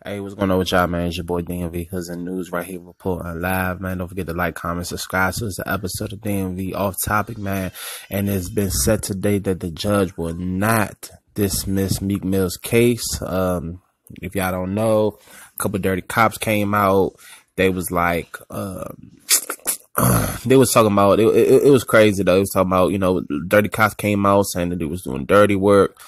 Hey, what's going on with y'all, man? It's your boy DMV, Cousin News, right here reporting live, man. Don't forget to like, comment, subscribe to this episode of DMV Off Topic, man. And it's been said today that the judge will not dismiss Meek Mill's case. If y'all don't know, a couple of dirty cops came out. They was like, they was talking about, it was crazy though. They was talking about, dirty cops came out saying that they was doing dirty work.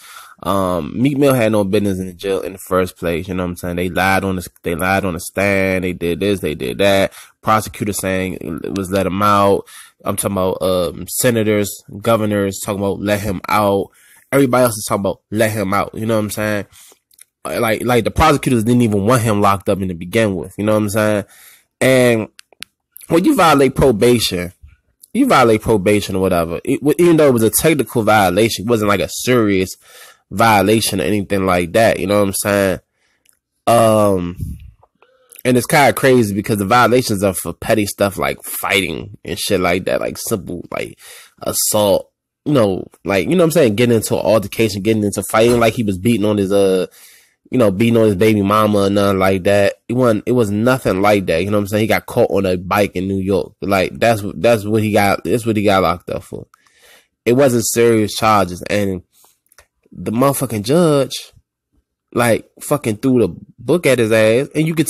Meek Mill had no business in the jail in the first place. You know what I'm saying? They lied on the stand. They did this, they did that. Prosecutor saying it was let him out. I'm talking about, senators, governors talking about let him out. Everybody else is talking about let him out. You know what I'm saying? Like the prosecutors didn't even want him locked up in the begin with. You know what I'm saying? And when you violate probation or whatever, even though it was a technical violation, it wasn't like a serious violation or anything like that. You know what I'm saying? And it's kind of crazy because the violations are for petty stuff like fighting and shit like that, like simple, like assault, like, you know what I'm saying? Getting into an altercation, getting into fighting, like he was beating on his, beating on his baby mama or nothing like that. It was nothing like that. You know what I'm saying? He got caught on a bike in New York. Like that's what he got locked up for. It wasn't serious charges. And the motherfucking judge, like, fucking threw the book at his ass. And you could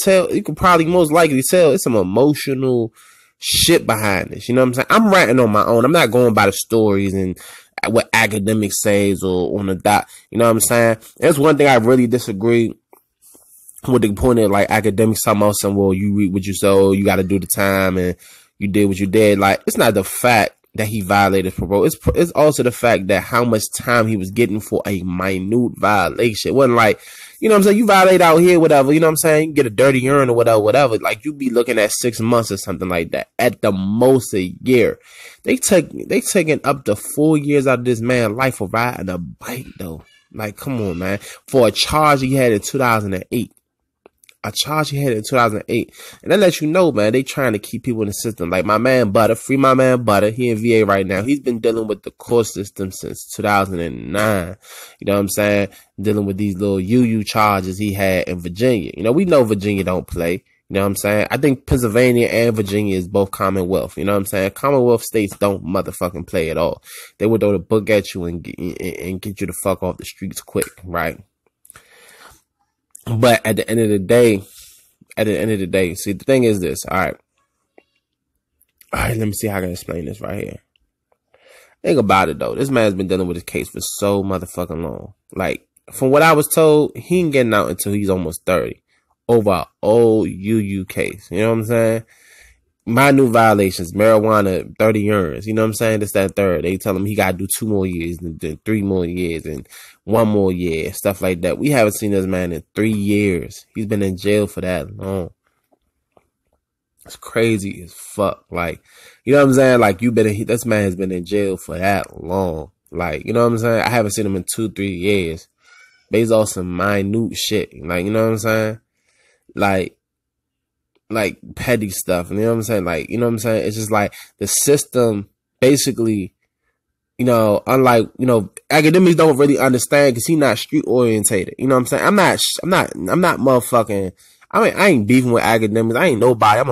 probably most likely tell it's some emotional shit behind this. You know what I'm saying? I'm writing on my own. I'm not going by the stories and what academics says or on the dot. You know what I'm saying? That's one thing I really disagree with, the point of like academics talking about some, well, you read what you saw, you got to do the time and you did what you did. Like, it's not the fact that he violated parole. It's also the fact that how much time he was getting for a minute violation. It wasn't like, you know what I'm saying? You violate out here, whatever, you know what I'm saying? You get a dirty urine or whatever. Like, you be looking at 6 months or something like that. At the most a year. They taking up to 4 years out of this man's life for riding a bike though. Like, come on, man. For a charge he had in 2008. A charge he had in 2008. And that lets you know, man, they trying to keep people in the system. Like my man Butter, free my man Butter. He in VA right now. He's been dealing with the court system since 2009. You know what I'm saying? Dealing with these little UU charges he had in Virginia. You know, we know Virginia don't play. You know what I'm saying? I think Pennsylvania and Virginia is both Commonwealth. You know what I'm saying? Commonwealth states don't motherfucking play at all. They would throw the book at you and get you the fuck off the streets quick, right? But at the end of the day, see, the thing is this. All right, let me see how I can explain this right here. Think about it though. This man's been dealing with this case for so motherfucking long. Like, from what I was told, he ain't getting out until he's almost 30 over an old UU case. You know what I'm saying? Minute violations, marijuana, 30 urines. You know what I'm saying? This, that, third. They tell him he got to do 2 more years, and then 3 more years, and 1 more year, stuff like that. We haven't seen this man in 3 years. He's been in jail for that long. It's crazy as fuck. Like, you know what I'm saying? Like, this man has been in jail for that long. Like, you know what I'm saying? I haven't seen him in 2-3 years. Based off some minute shit. Like, you know what I'm saying? Like petty stuff. You know what I'm saying? Like, you know what I'm saying? It's just like the system basically, unlike, academics don't really understand because he's not street orientated. You know what I'm saying? I'm not motherfucking, I ain't beefing with academics. I ain't nobody. I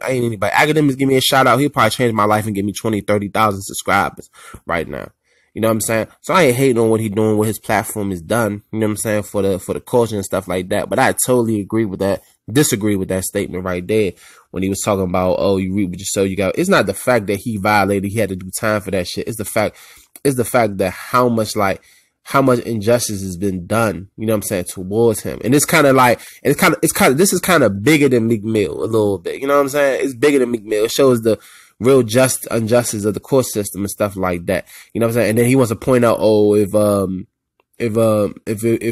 ain't anybody. Academics give me a shout out. He'll probably change my life and give me 20, 30,000 subscribers right now. You know what I'm saying? So I ain't hating on what he's doing, what his platform is done. You know what I'm saying? For the culture and stuff like that. But I totally disagree with that statement right there when he was talking about, oh, you read what you sow, you got. It's not the fact that he violated, he had to do time for that shit. It's the fact that how much injustice has been done, you know what I'm saying, towards him. And it's kind of like, this is kind of bigger than Meek Mill a little bit. You know what I'm saying? It's bigger than Meek Mill. It shows the real injustice of the court system and stuff like that. You know what I'm saying? And then he wants to point out, oh, if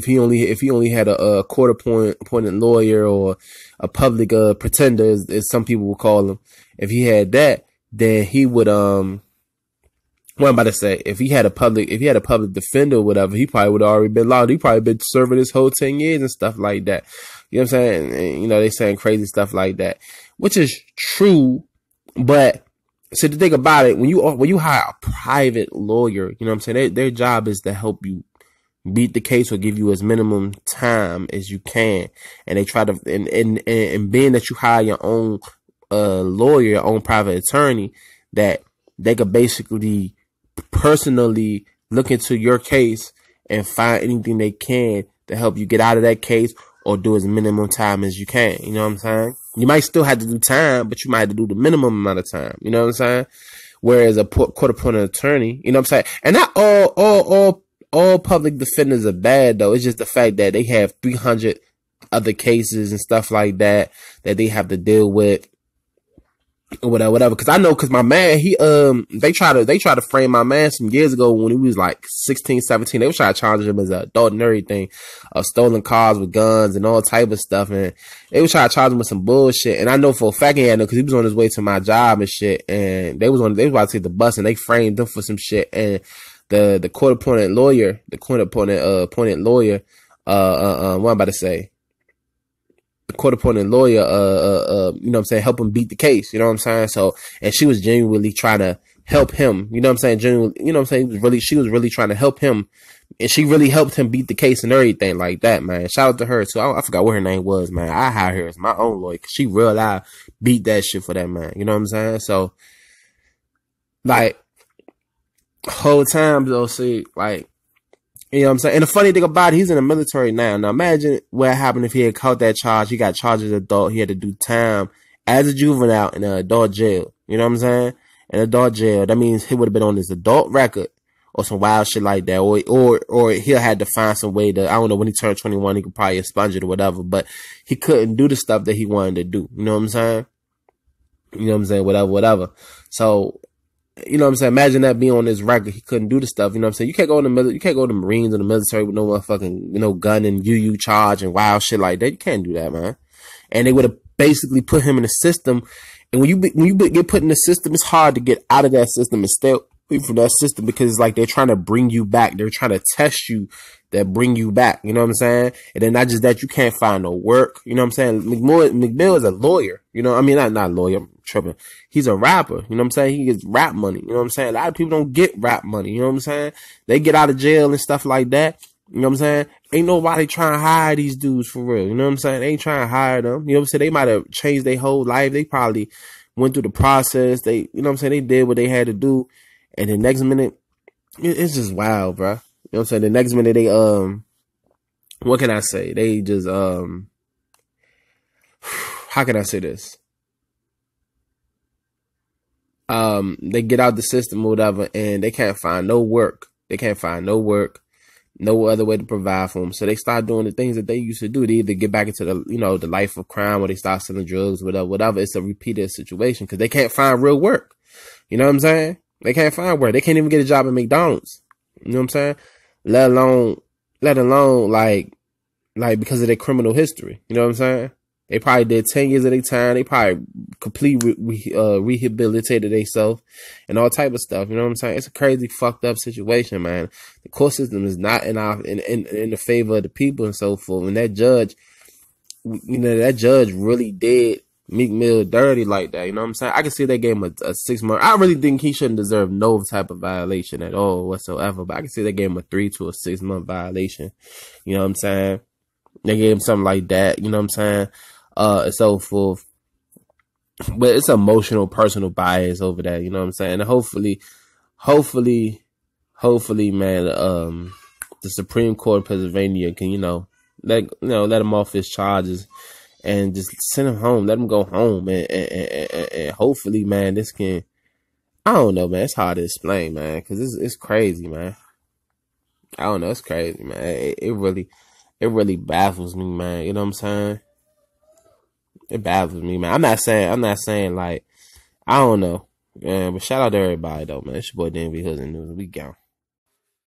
he only had a court appointed lawyer or a public pretender, as some people will call him, if he had that, then he would what I'm about to say, if he had a public defender or whatever, he probably would have already been locked. He probably been serving his whole 10 years and stuff like that. You know what I'm saying? And, they saying crazy stuff like that, which is true. But so the thing about it, when you hire a private lawyer, you know what I'm saying? Their job is to help you beat the case or give you as minimum time as you can. And they try to, and being that you hire your own lawyer, your own private attorney, that they could basically personally look into your case and find anything they can to help you get out of that case or do as minimum time as you can. You know what I'm saying? You might still have to do time, but you might have to do the minimum amount of time. You know what I'm saying? Whereas a court-appointed attorney, you know what I'm saying? And not all public defenders are bad, though. It's just the fact that they have 300 other cases and stuff like that they have to deal with. Or whatever. Cause I know, cause my man, they try to frame my man some years ago when he was like 16, 17. They was trying to challenge him as an adult and everything, of stolen cars with guns and all type of stuff. And they was trying to charge him with some bullshit. And I know for a fact he had no, cause he was on his way to my job and shit. And they was about to take the bus and they framed him for some shit. And the court-appointed lawyer, appointed lawyer, what I'm about to say? The court-appointed lawyer, you know what I'm saying, help him beat the case, you know what I'm saying? So, and she was genuinely trying to help him, you know what I'm saying? Genuinely, you know what I'm saying? She was really trying to help him, and she really helped him beat the case and everything like that, man. Shout out to her, too. I forgot what her name was, man. I hired her as my own lawyer, cause she real live beat that shit for that man, you know what I'm saying? So, like, whole time, though, see, like, you know what I'm saying? And the funny thing about it, he's in the military now. Now imagine what happened if he had caught that charge. He got charged as an adult. He had to do time as a juvenile in an adult jail. You know what I'm saying? In adult jail. That means he would have been on his adult record or some wild shit like that. Or he'll had to find some way to, I don't know, when he turned 21, he could probably expunge it or whatever. But he couldn't do the stuff that he wanted to do. You know what I'm saying? You know what I'm saying? Whatever. So, you know what I'm saying? Imagine that being on his record. He couldn't do the stuff. You know what I'm saying? You can't go in the military. You can't go to the Marines or the military with no motherfucking, gun and UU charge and wild shit like that. You can't do that, man. And they would have basically put him in the system. And when you get put in the system, it's hard to get out of that system and stay away from that system because it's like they're trying to bring you back. They're trying to test you that bring you back. You know what I'm saying? And then not just that, you can't find no work. You know what I'm saying? Meek Mill is a lawyer. You know, I mean, not lawyer. I'm tripping. He's a rapper. You know what I'm saying? He gets rap money. You know what I'm saying? A lot of people don't get rap money. You know what I'm saying? They get out of jail and stuff like that. You know what I'm saying? Ain't nobody trying to hire these dudes for real. You know what I'm saying? They ain't trying to hire them. You know what I'm saying? They might have changed their whole life. They probably went through the process. They, you know what I'm saying? They did what they had to do. And the next minute, it's just wild, bro. You know what I'm saying? The next minute they, what can I say? They just, how can I say this? They get out the system or whatever, and they can't find no work. They can't find no work, no other way to provide for them. So they start doing the things that they used to do. They either get back into the, the life of crime, or they start selling drugs, whatever. It's a repeated situation because they can't find real work. You know what I'm saying? They can't find work. They can't even get a job at McDonald's. You know what I'm saying? Let alone like because of their criminal history. You know what I'm saying? They probably did 10 years of their time. They probably completely rehabilitated themselves and all type of stuff. You know what I'm saying? It's a crazy fucked up situation, man. The court system is not in the favor of the people and so forth. And that judge really did Meek Mill dirty like that. You know what I'm saying? I can see they gave him a 6 month. I really think he shouldn't deserve no type of violation at all whatsoever. But I can see they gave him a 3 to a 6 month violation. You know what I'm saying? They gave him something like that. You know what I'm saying? And so forth. But it's emotional, personal bias over that. You know what I'm saying? And hopefully, man, the Supreme Court of Pennsylvania can, let him off his charges and just send him home. Let him go home. And hopefully, man, this can, I don't know, man. It's hard to explain, man, because it's crazy, man. I don't know. It's crazy, man. It really baffles me, man. You know what I'm saying? It baffles me, man. I'm not saying like, I don't know. Yeah, but shout out to everybody though, man. It's your boy DMV Hoods and News. We gone.